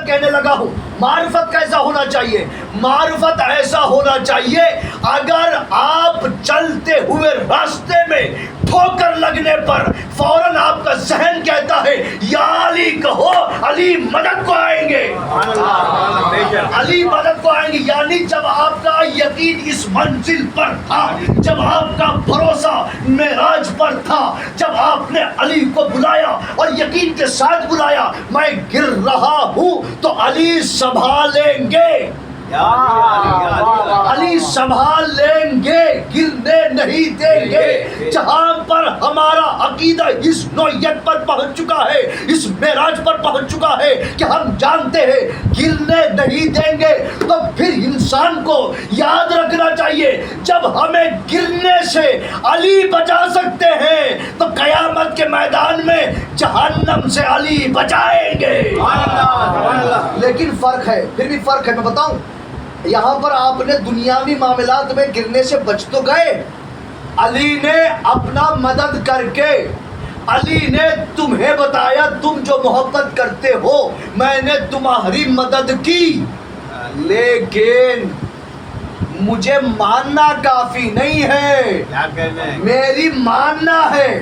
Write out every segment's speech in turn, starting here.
کہنے لگا ہوں معرفت کیسا ہونا چاہیے؟ معرفت ایسا ہونا چاہیے اگر آپ چلتے ہوئے راستے میں ٹھوکر لگنے پر فوراً آپ کا ذہن کہتا ہے یا علی کہو، علی مدد کو آئیں گے، علی مدد کو آئیں گے. یعنی جب آپ کا یقین اس منزل پر تھا، جب آپ کا بھروسہ معراج پر تھا، جب آپ نے علی کو بلایا اور یقین کے ساتھ بلایا میں گر رہا ہوں تو علی سنبھالیں گے، علی سنبھال لیں گے، گرنے نہیں دیں گے. جہاں پر ہمارا عقیدہ اس نوعیت پر پہنچ چکا ہے، اس معراج پر پہنچ چکا ہے کہ ہم جانتے ہیں گرنے نہیں دیں گے، تو پھر انسان کو یاد رکھنا چاہیے جب ہمیں گرنے سے علی بچا سکتے ہیں تو قیامت کے میدان میں جہنم سے علی بچائیں گے. لیکن فرق ہے، پھر بھی فرق ہے. میں بتاؤں، یہاں پر آپ نے دنیاوی معاملات میں گرنے سے بچ تو گئے، علی نے اپنا مدد کر کے، علی نے تمہیں بتایا تم جو محبت کرتے ہو میں نے تمہاری مدد کی، لیکن مجھے ماننا کافی نہیں ہے، میری ماننا ہے،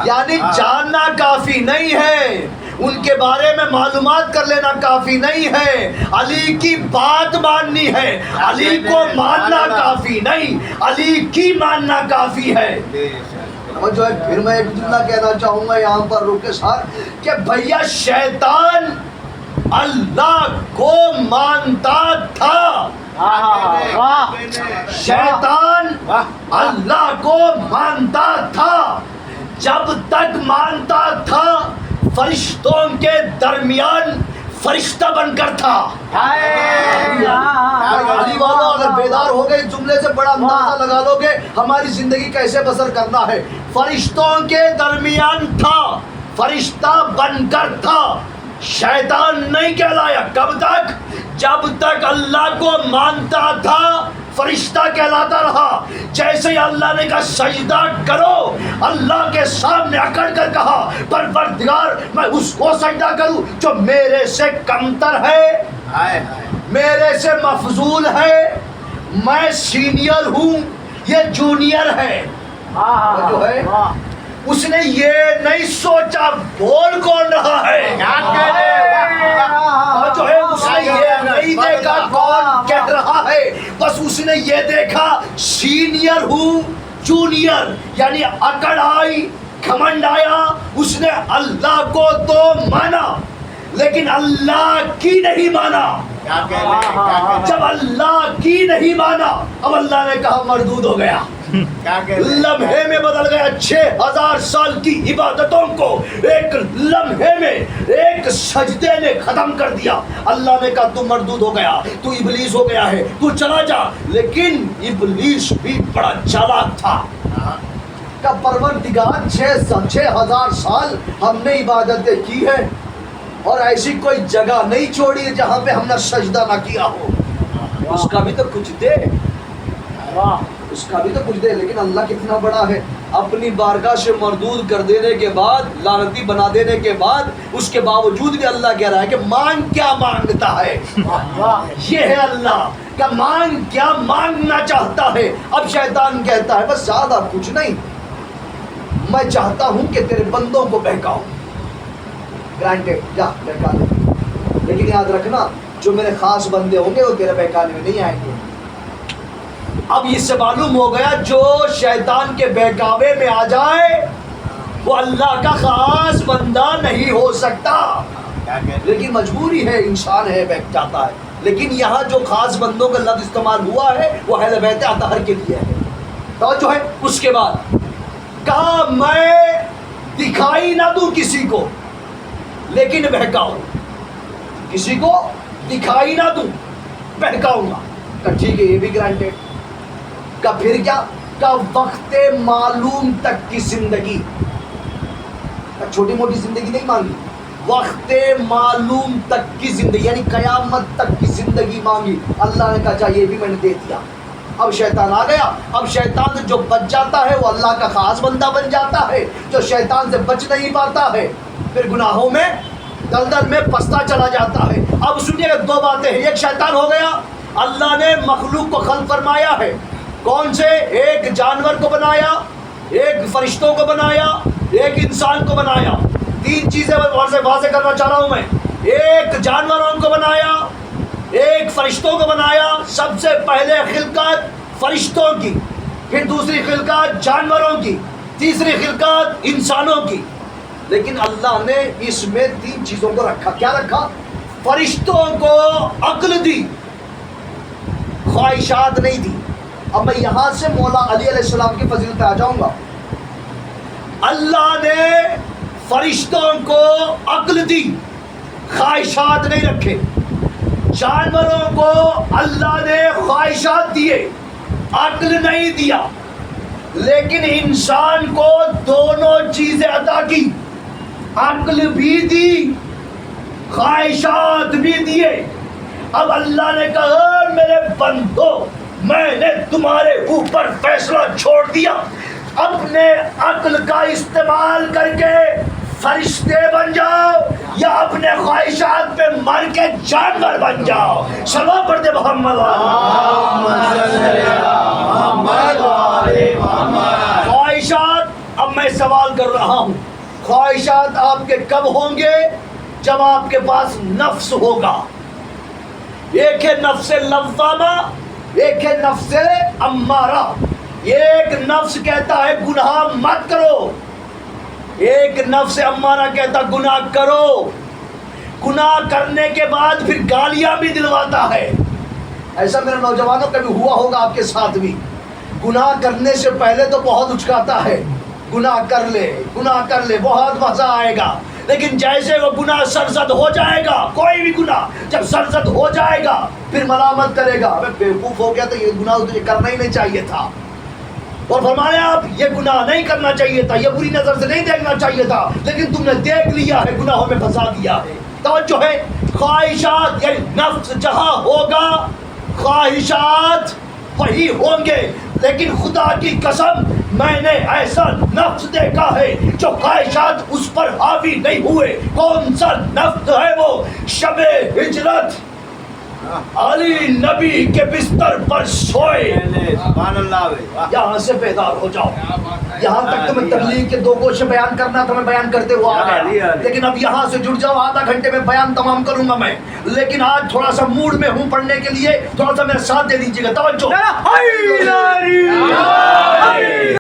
یعنی جاننا کافی نہیں ہے، ان کے بارے میں معلومات کر لینا کافی نہیں ہے، علی کی بات ماننی ہے، علی کو ماننا کافی نہیں، علی کی ماننا کافی ہے. جو ہے پھر میں ایک جملہ کہنا چاہوں گا یہاں پر رک کے ساتھ کہ بھیا شیطان اللہ کو مانتا تھا، شیطان اللہ کو مانتا تھا، جب تک مانتا تھا فرشتوں کے درمیان فرشتہ بن کر تھا. علی والو اگر بیدار ہو گئے جملے سے بڑا اندازہ لگا لو گے ہماری زندگی کیسے بسر کرنا ہے. فرشتوں کے درمیان تھا، فرشتہ بن کر تھا، شیطان نہیں کہلایا. کب تک؟ جب تک اللہ کو مانتا تھا فرشتہ کہلاتا رہا. جیسے ہی اللہ نے کہا سجدہ کرو، اللہ کے سامنے اکڑ کر کہا پروردگار میں اس کو سجدہ کروں جو میرے سے کمتر ہے، میرے سے مفضول ہے، میں سینئر ہوں یہ جونیئر ہے. جو ہے اس نے یہ نہیں سوچا بول کون رہا ہے، اور جو ہے اس نے یہ نہیں دیکھا کون کہہ رہا ہے، بس اس نے یہ دیکھا سینئر ہوں جونیئر، یعنی اکڑ آئی، گھمنڈ آیا. اس نے اللہ کو تو مانا لیکن اللہ کی نہیں مانا. جب اللہ کی نہیں مانا اب اللہ نے کہا مردود ہو گیا، لمحے میں بدل گیا. 6000 سال کی عبادتوں کو ایک لمحے میں ایک سجدے نے ختم کر دیا. اللہ نے کہا تو مردود ہو گیا، تو ابلیس ہو گیا ہے، تو چلا جا. لیکن ابلیس بھی بڑا چالاک تھا کہ پروردگار 6000 سال ہم نے عبادتیں کی ہیں اور ایسی کوئی جگہ نہیں چھوڑی جہاں پہ ہم نے سجدہ نہ کیا ہو، اس کا بھی تو کچھ دے، اس کا بھی تو کچھ دے. لیکن اللہ کتنا بڑا ہے، اپنی بارگاہ سے مردود کر دینے کے بعد، لعنتی بنا دینے کے بعد، اس کے باوجود بھی اللہ کہہ رہا ہے کہ مانگ کیا مانگتا ہے. یہ ہے اللہ کہ مانگ کیا مانگنا چاہتا ہے. اب شیطان کہتا ہے بس زیادہ کچھ نہیں، میں چاہتا ہوں کہ تیرے بندوں کو بہکاؤں. گرانٹیڈ، جا بہکا دے، لیکن یاد رکھنا جو میرے خاص بندے ہوں گے وہ تیرے بہکانے میں نہیں آئیں گے. اب اس سے معلوم ہو گیا جو شیطان کے بہکاوے میں آ جائے وہ اللہ کا خاص بندہ نہیں ہو سکتا. لیکن مجبوری ہے، انسان ہے، بہک جاتا ہے. لیکن یہاں جو خاص بندوں کا لفظ استعمال ہوا ہے وہ اہل بیت اطہر کے لیے ہے. توجہ ہے. اس کے بعد کہا میں دکھائی نہ دوں کسی کو لیکن بہکاؤں، کسی کو دکھائی نہ دوں بہکاؤں گا. کہ ٹھیک ہے، یہ بھی گرانٹیڈ. کا پھر کیا؟ کا وقت معلوم تک کی زندگی، چھوٹی موٹی زندگی نہیں مانگی، وقت معلوم تک کی زندگی یعنی قیامت تک کی زندگی مانگی. اللہ نے کہا چاہیے یہ بھی میں نے دے دیا. اب شیطان آ گیا. اب شیطان سے جو بچ جاتا ہے وہ اللہ کا خاص بندہ بن جاتا ہے، جو شیطان سے بچ نہیں پاتا ہے پھر گناہوں میں دلدل میں پستا چلا جاتا ہے. اب سنیے گا دو باتیں ہیں. ایک شیطان ہو گیا. اللہ نے مخلوق کو خلق فرمایا ہے. کون سے؟ ایک جانور کو بنایا, ایک فرشتوں کو بنایا, ایک انسان کو بنایا. تین چیزیں واضح کرنا چاہ رہا ہوں میں. ایک جانوروں کو بنایا, ایک فرشتوں کو بنایا. سب سے پہلے خلقت فرشتوں کی, پھر دوسری خلقت جانوروں کی, تیسری خلقت انسانوں کی. لیکن اللہ نے اس میں تین چیزوں کو رکھا. کیا رکھا؟ فرشتوں کو عقل دی, خواہشات نہیں دی. اب میں یہاں سے مولا علی علیہ السلام کی فضیلت پہ آ جاؤں گا. اللہ نے فرشتوں کو عقل دی, خواہشات نہیں رکھے. جانوروں کو اللہ نے خواہشات دیے, عقل نہیں دیا. لیکن انسان کو دونوں چیزیں عطا کی, عقل بھی دی, خواہشات بھی دیے. اب اللہ نے کہا میرے بندو, میں نے تمہارے اوپر فیصلہ چھوڑ دیا, اپنے عقل کا استعمال کر کے فرشتے بن جاؤ یا اپنے خواہشات پہ مر کے جانور بن جاؤ. سلام پڑھ دے محمد. خواہشات, اب میں سوال کر رہا ہوں, خواہشات آپ کے کب ہوں گے؟ جب آپ کے پاس نفس ہوگا. ایک ہے نفس لوامہ, ایک ہے نفس امارہ. ایک نفس کہتا ہے گناہ مت کرو, ایک نفس امارہ کہتا گناہ کرو. گناہ کرنے کے بعد پھر گالیاں بھی دلواتا ہے. ایسا میرے نوجوانوں کبھی ہوا ہوگا آپ کے ساتھ بھی. گناہ کرنے سے پہلے تو بہت اچکاتا ہے, گناہ کر لے, گناہ کر لے, بہت مزہ آئے گا. لیکن جیسے وہ گناہ سرزد ہو جائے گا, کوئی بھی گناہ جب سرزد ہو جائے گا پھر ملامت کرے گا, میں بیوقوف ہو گیا تھا, یہ گناہ تجھے کرنا ہی نہیں چاہیے تھا. اور فرمایا آپ یہ گناہ نہیں کرنا چاہیے تھا, یہ بری نظر سے نہیں دیکھنا چاہیے تھا, لیکن تم نے دیکھ لیا ہے, گناہوں میں پھنسا دیا ہے. توجہ ہے, خواہشات یعنی نفس جہاں ہوگا خواہشات وہی ہوں گے. لیکن خدا کی قسم میں نے ایسا نفس دیکھا ہے جو خواہشات اس پر حاوی نہیں ہوئے. کون سا نفس ہے وہ؟ شب ہجرت علی نبی کے بستر پر سوئے. یہاں سے بیدار ہو جاؤ. یہاں تک تو میں تبلیغ کے دو گوشے بیان کرنا تھا, میں بیان کرتے ہوا آ گیا. لیکن اب یہاں سے جڑ جاؤ, آدھا گھنٹے میں بیان تمام کروں گا میں. لیکن آج تھوڑا سا موڈ میں ہوں پڑھنے کے لیے, تھوڑا سا میرا ساتھ دے دیجیے گا. توجہ.